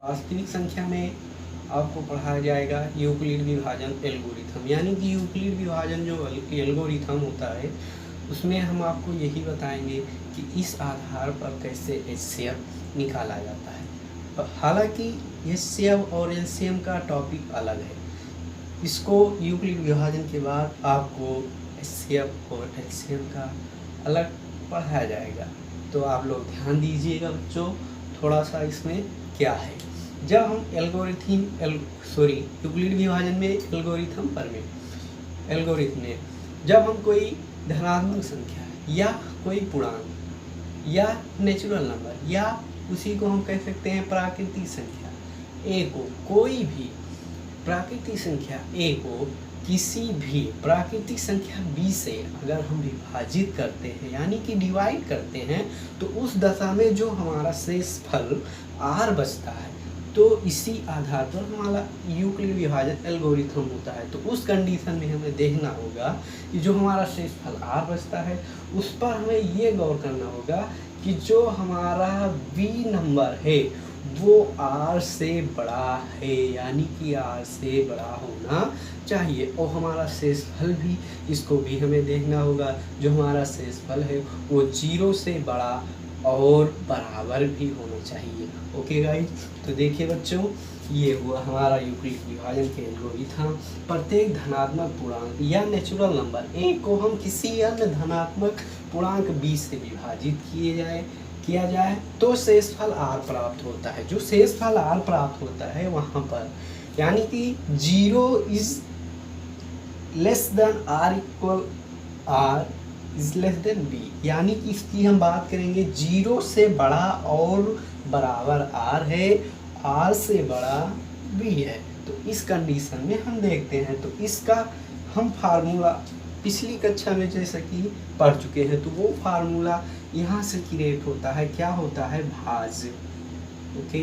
वास्तविक संख्या में आपको पढ़ाया जाएगा यूक्लिड विभाजन एल्गोरिथम, यानी कि यूक्लिड विभाजन जो एल्गोरिथम होता है उसमें हम आपको यही बताएंगे कि इस आधार पर कैसे एचसीएफ निकाला जाता है। हालांकि एचसीएफ और एलसीएम का टॉपिक अलग है, इसको यूक्लिड विभाजन के बाद आपको एचसीएफ और एलसीएम का अलग पढ़ाया जाएगा। तो आप लोग ध्यान दीजिएगा बच्चों, थोड़ा सा इसमें क्या है। जब हम यूक्लिड विभाजन में एल्गोरिथम में जब हम कोई धनात्मक संख्या या कोई पूर्णांक या नेचुरल नंबर या उसी को हम कह सकते हैं प्राकृतिक संख्या ए को, कोई भी प्राकृतिक संख्या ए को किसी भी प्राकृतिक संख्या बी से अगर हम विभाजित करते हैं यानी कि डिवाइड करते हैं, तो उस दशा में जो हमारा शेष फल आर बचता है, तो इसी आधार पर हमारा यूक्लिड विभाजन एल्गोरिथम होता है। तो उस कंडीशन में हमें देखना होगा कि जो हमारा शेष फल आर बचता है उस पर हमें ये गौर करना होगा कि जो हमारा बी नंबर है वो आर से बड़ा है, यानी कि आर से बड़ा होना चाहिए। और हमारा शेष फल भी, इसको भी हमें देखना होगा, जो हमारा शेष फल है वो 0 से बड़ा और बराबर भी होना चाहिए। ओके गाइज, तो देखिए बच्चों, ये हुआ हमारा यूक्लिड विभाजन के एल्गोरिथम। प्रत्येक धनात्मक पूर्णांक या नेचुरल नंबर ए को हम किसी अन्य धनात्मक पूर्णांक बी से विभाजित किया जाए तो शेष फल आर प्राप्त होता है। जो शेष फल आर प्राप्त होता है वहाँ पर यानी कि 0 is less than or equal R is less than B, यानी कि इसकी हम बात करेंगे 0 से बड़ा और बराबर आर है, आर से बड़ा बी है। तो इस कंडीशन में हम देखते हैं, तो इसका हम फार्मूला पिछली कक्षा में जैसा कि पढ़ चुके हैं, तो वो फार्मूला यहाँ से क्रिएट होता है। क्या होता है? भाज्य। ओके,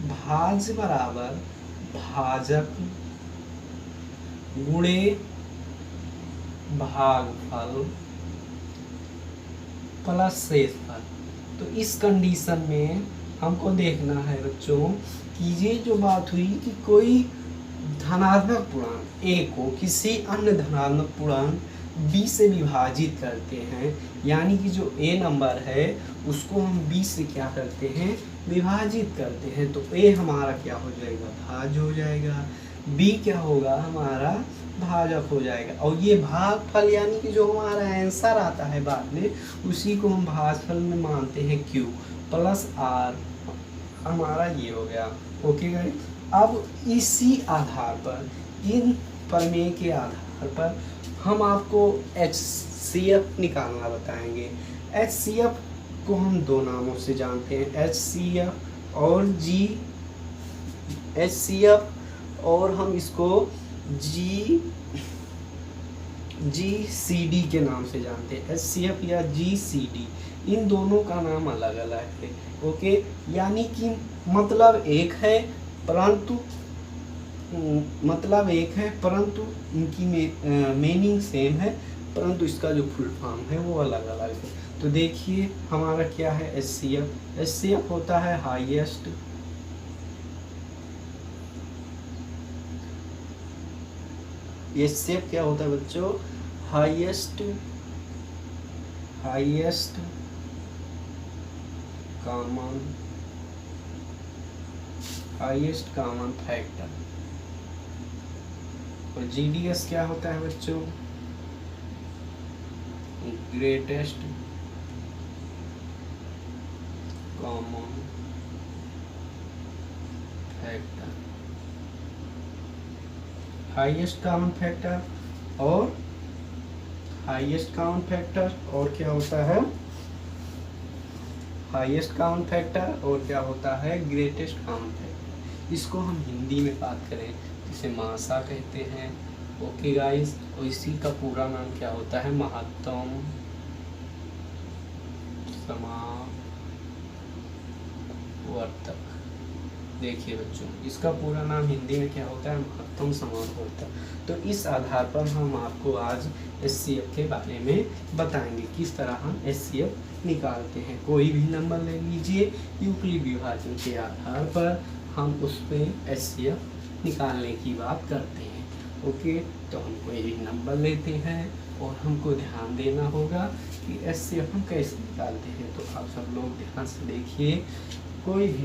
भाज्य बराबर भाजक गुणे भागफल प्लस शेषफल। तो इस कंडीशन में हमको देखना है बच्चों कि ये जो बात हुई कि कोई धनात्मक पूर्णांक ए को किसी अन्य धनात्मक पूर्णांक बी से विभाजित करते हैं, यानी कि जो ए नंबर है उसको हम बी से क्या करते हैं? विभाजित करते हैं। तो ए हमारा क्या हो जाएगा? भाज्य हो जाएगा, बी क्या होगा? हमारा भाजक हो जाएगा। और ये भागफल यानी कि जो हमारा आंसर आता है बाद में, उसी को हम भागफल में मानते हैं क्यू प्लस आर, हमारा ये हो गया। ओके गाइस, अब इसी आधार पर, इन प्रमेय के आधार पर हम आपको HCF निकालना बताएंगे। HCF को हम दो नामों से जानते हैं, HCF और HCF, और हम इसको GCD के नाम से जानते हैं। HCF या GCD, इन दोनों का नाम अलग अलग है। ओके, यानी कि मतलब एक है परंतु इनकी मीनिंग सेम है, परंतु इसका जो फुल फॉर्म है वो अलग अलग है। तो देखिए हमारा क्या है? HCF होता है हाईएस्ट HCF क्या होता है बच्चों? Highest common factor. और GDS क्या होता है बच्चों? Greatest common factor, highest common factor और क्या होता है? हाईएस्ट कॉमन फैक्टर और क्या होता है? Greatest common factor. इसको हम हिंदी में बात करें जिसे मासा कहते हैं। ओके गाइस, और इसी का पूरा नाम क्या होता है? महत्तम समावर्तक। देखिए बच्चों, इसका पूरा नाम हिंदी में क्या होता है? महत्तम समावर्तक। तो इस आधार पर हम आपको आज HCF के बारे में बताएंगे, किस तरह हम HCF निकालते हैं। कोई भी नंबर ले लीजिए, यूक्लिड विभाजन के आधार पर हम उस पर HCF निकालने की बात करते हैं। ओके, तो हम कोई एक नंबर लेते हैं और हमको ध्यान देना होगा कि HCF हम कैसे निकालते हैं। तो आप सब लोग ध्यान से देखिए, कोई भी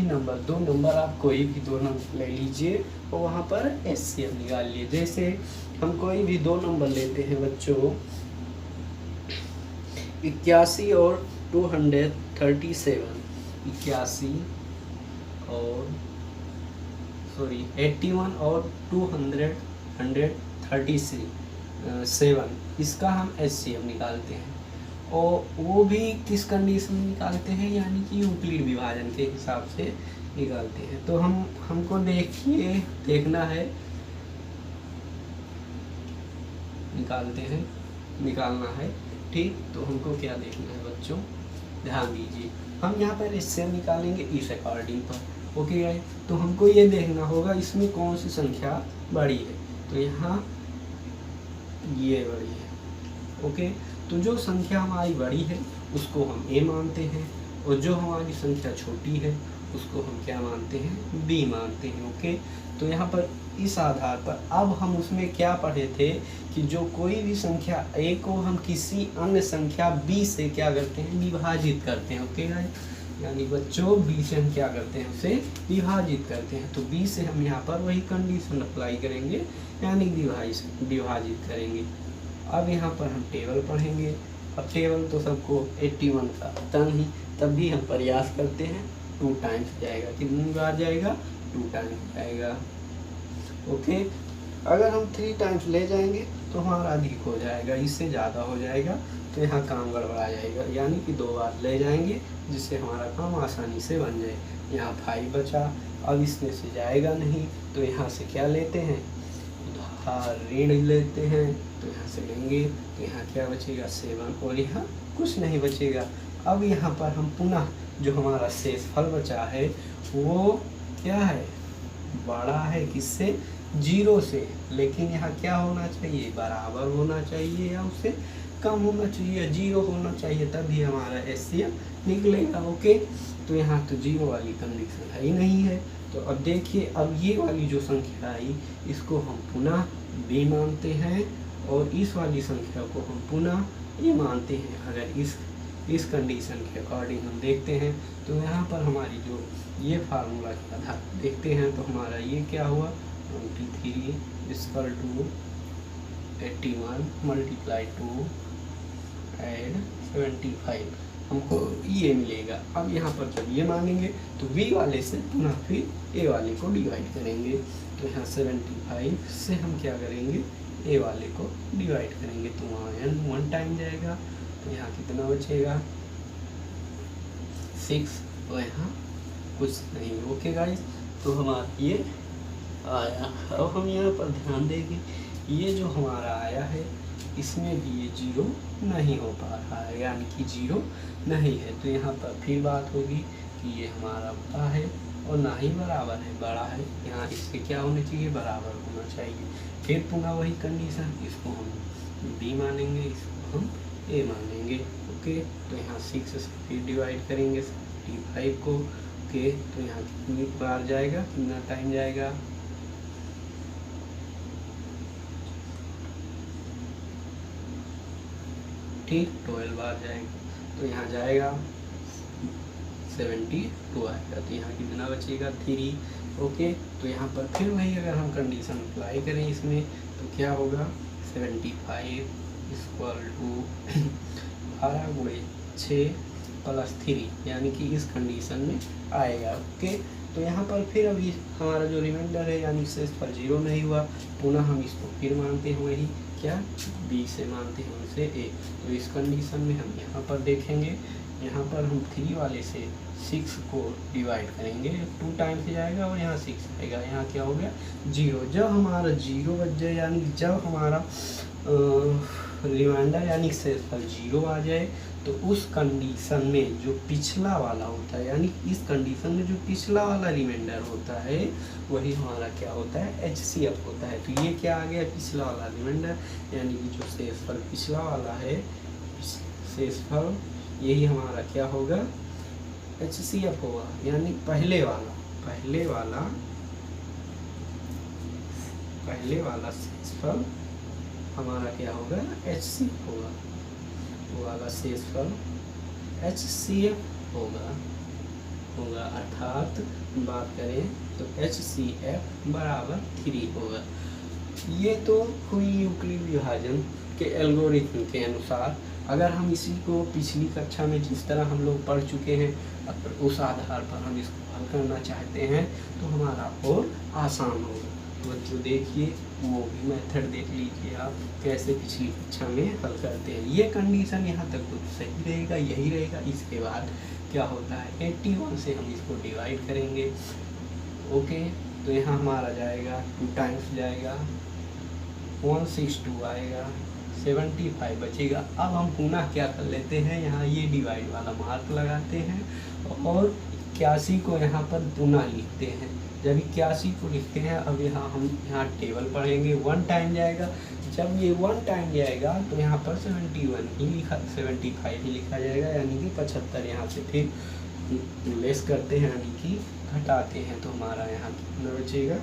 नंबर 2 नंबर, आप कोई भी 2 नंबर ले लीजिए और वहाँ पर HCF निकाल लिए। जैसे हम कोई भी 2 नंबर लेते हैं बच्चों, 81 और 237, 81 और 81 और 237, इसका हम HCF निकालते हैं। और वो भी किस कंडीशन में निकालते हैं, यानी कि यूक्लिड विभाजन के हिसाब से निकालते हैं। तो हमको देखना है, निकालना है। ठीक, तो हमको क्या देखना है बच्चों, ध्यान दीजिए। हम यहाँ पर इससे निकालेंगे इस अकॉर्डिंग पर। ओके गाइस, तो हमको ये देखना होगा इसमें कौन सी संख्या बड़ी है। तो यहाँ ये बड़ी है। ओके, तो जो संख्या हमारी बड़ी है उसको हम A मानते हैं, और जो हमारी संख्या छोटी है उसको हम क्या मानते हैं, B मानते हैं। ओके, तो यहाँ पर इस आधार पर अब हम उसमें क्या पढ़े थे कि जो कोई भी संख्या A को हम किसी अन्य संख्या B से क्या करते हैं, विभाजित करते हैं। ओके गाइस, यानी बच्चों B से हम क्या करते हैं, उसे विभाजित करते हैं। तो B से हम यहाँ पर वही कंडीशन अप्लाई करेंगे, यानी विभाजित करेंगे। अब यहाँ पर हम टेबल पढ़ेंगे। अब टेबल तो सबको 81 का पता नहीं, तब भी हम प्रयास करते हैं। 2 टाइम्स जाएगा, कितनी बार जाएगा, 2 टाइम्स जाएगा। ओके, अगर हम 3 टाइम्स ले जाएंगे तो हमारा अधिक हो जाएगा, इससे ज़्यादा हो जाएगा तो यहाँ काम गड़बड़ा जाएगा। यानी कि 2 बार ले जाएंगे जिससे हमारा काम आसानी से बन जाए। यहाँ 5 बचा, अब इसमें से जाएगा नहीं तो यहाँ से क्या लेते हैं, ऋण लेते हैं। तो यहाँ से लेंगे तो यहाँ क्या बचेगा, 7, और यहाँ कुछ नहीं बचेगा। अब यहाँ पर हम पुनः जो हमारा शेषफल बचा है वो क्या है, बड़ा है किससे, 0 से। लेकिन यहाँ क्या होना चाहिए, बराबर होना चाहिए या उससे कम होना चाहिए, 0 होना चाहिए, तभी हमारा HCF निकलेगा। ओके, तो यहाँ तो 0 वाली कंडीशन है ही नहीं है। तो अब देखिए, अब ये वाली जो संख्या आई इसको हम पुनः B मानते हैं, और इस वाली संख्या को हम पुनः A मानते हैं। अगर इस कंडीशन के अकॉर्डिंग हम देखते हैं तो यहाँ पर हमारी जो ये फार्मूला के आधार देखते हैं तो हमारा ये क्या हुआ, 23 = 81 × 2 ऐड 75, हमको ये मिलेगा। अब यहाँ पर जब ये मानेंगे तो B वाले से पुनः फिर A वाले को डिवाइड करेंगे। तो यहाँ 75 से हम क्या करेंगे, A वाले को डिवाइड करेंगे, तो वहाँ 1 टाइम जाएगा। तो यहाँ कितना बचेगा, 6, तो यहाँ कुछ नहीं। ओके गाइस, तो हमारा ये आया। अब हम यहाँ पर ध्यान देंगे, ये जो हमारा आया है इसमें भी ये 0 नहीं हो पा रहा है, यानी कि 0 नहीं है। तो यहाँ पर फिर बात होगी कि ये हमारा बड़ा है और ना ही बराबर है, बड़ा है, यहाँ इससे क्या होना चाहिए, बराबर होना चाहिए। फिर पुनः वही कंडीशन, इसको हम B मानेंगे, इसको हम A मानेंगे। ओके, तो यहाँ 6 से फिर डिवाइड करेंगे 75 को। ओके, तो यहाँ कितनी बार जाएगा, कितना टाइम जाएगा, ठीक 12 बार जाएगा। तो यहाँ जाएगा 72 आएगा। तो यहाँ कितना बचेगा, 3। ओके, तो यहाँ पर फिर वही अगर हम कंडीशन अप्लाई करें इसमें तो क्या होगा, 75 = 12 × 6 + 3, यानी कि इस कंडीशन में आएगा। ओके, तो यहाँ पर फिर अभी हमारा जो रिमाइंडर है यानी शेषफल 0 नहीं हुआ, पुनः हम इसको फिर मानते हैं वही क्या, B से मानते हैं उनसे A। तो इस कंडीशन में हम यहाँ पर देखेंगे, यहाँ पर हम 3 वाले से 6 को डिवाइड करेंगे, 2 टाइम से जाएगा और यहाँ 6 आएगा। यहाँ क्या हो गया, 0। जब हमारा 0 बच जाए, यानी जब हमारा रिमाइंडर यानी शेषफल 0 आ जाए, तो उस कंडीशन में जो पिछला वाला होता है, यानी इस कंडीशन में जो पिछला वाला रिमाइंडर होता है वही हमारा क्या होता है, HCF होता है। तो ये क्या आ गया, पिछला वाला रिमाइंडर, यानी कि जो शेषफल पिछला वाला है, शेषफल यही हमारा क्या होगा, HCF होगा, यानी पहले वाला। पहले वाला शेषफल हमारा क्या होगा, HCF होगा, वो वाला शेषफल HCF होगा अर्थात बात करें तो HCF बराबर 3 होगा। ये तो हुई यूक्लिड विभाजन के एल्गोरिथम के अनुसार। अगर हम इसी को पिछली कक्षा में जिस तरह हम लोग पढ़ चुके हैं, अगर उस आधार पर हम इसको हल करना चाहते हैं तो हमारा और आसान होगा। तो देखिए वो भी मेथड देख लीजिए आप कैसे पिछली कक्षा में हल करते हैं। ये कंडीशन यहाँ तक तो सही रहेगा, यही रहेगा। इसके बाद क्या होता है, 81 से हम इसको डिवाइड करेंगे। ओके, तो यहाँ हमारा जाएगा 2 टाइम्स जाएगा, 162 आएगा, 75 बचेगा। अब हम पुनः क्या कर लेते हैं, यहाँ ये डिवाइड वाला मार्क लगाते हैं और 81 को यहाँ पर पुनः लिखते हैं। जब 81 को लिखते हैं, अब हम यहाँ टेबल पढ़ेंगे, 1 टाइम जाएगा। जब ये 1 टाइम जाएगा तो यहाँ पर 75 ही लिखा जाएगा, यानी कि 75 यहाँ से फिर लेस करते हैं, यानी कि घटाते हैं, तो हमारा यहाँ कितना बचेगा,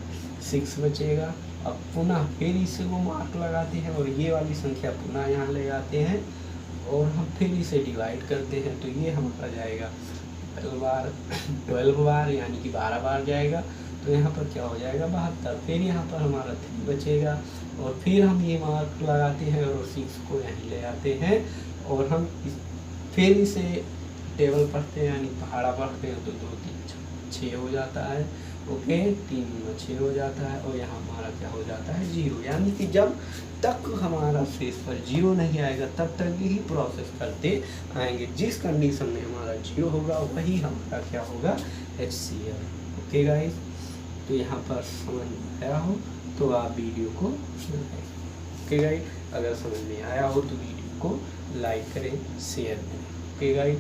6 बचेगा। अब पुनः फिर इसे वो मार्क लगाते हैं और ये वाली संख्या पुनः यहाँ ले आते हैं और हम फिर इसे डिवाइड करते हैं, तो ये हमारा जाएगा 12 बार, यानी कि 12 बार जाएगा। तो यहाँ पर क्या हो जाएगा, 72। फिर यहाँ पर हमारा 3 बचेगा और फिर हम ये मार्क लगाते हैं और 6 को यहीं ले आते हैं और हम फिर इसे टेबल पढ़ते हैं, यानी पहाड़ा पढ़ते हैं, तो 2 3 6 हो जाता है। ओके, 3 6 हो जाता है और यहाँ हमारा क्या हो जाता है, 0। यानी कि जब तक हमारा शेषफल 0 नहीं आएगा तब तक ही प्रोसेस करते आएंगे। जिस कंडीशन में हमारा 0 होगा वही हमारा क्या होगा, HCF। ओके गाइस, तो यहाँ पर समझ में आया हो तो आप वीडियो को लाइक। ओके गाइस, अगर समझ में आया हो तो वीडियो को लाइक करें, शेयर करें। Okay guys.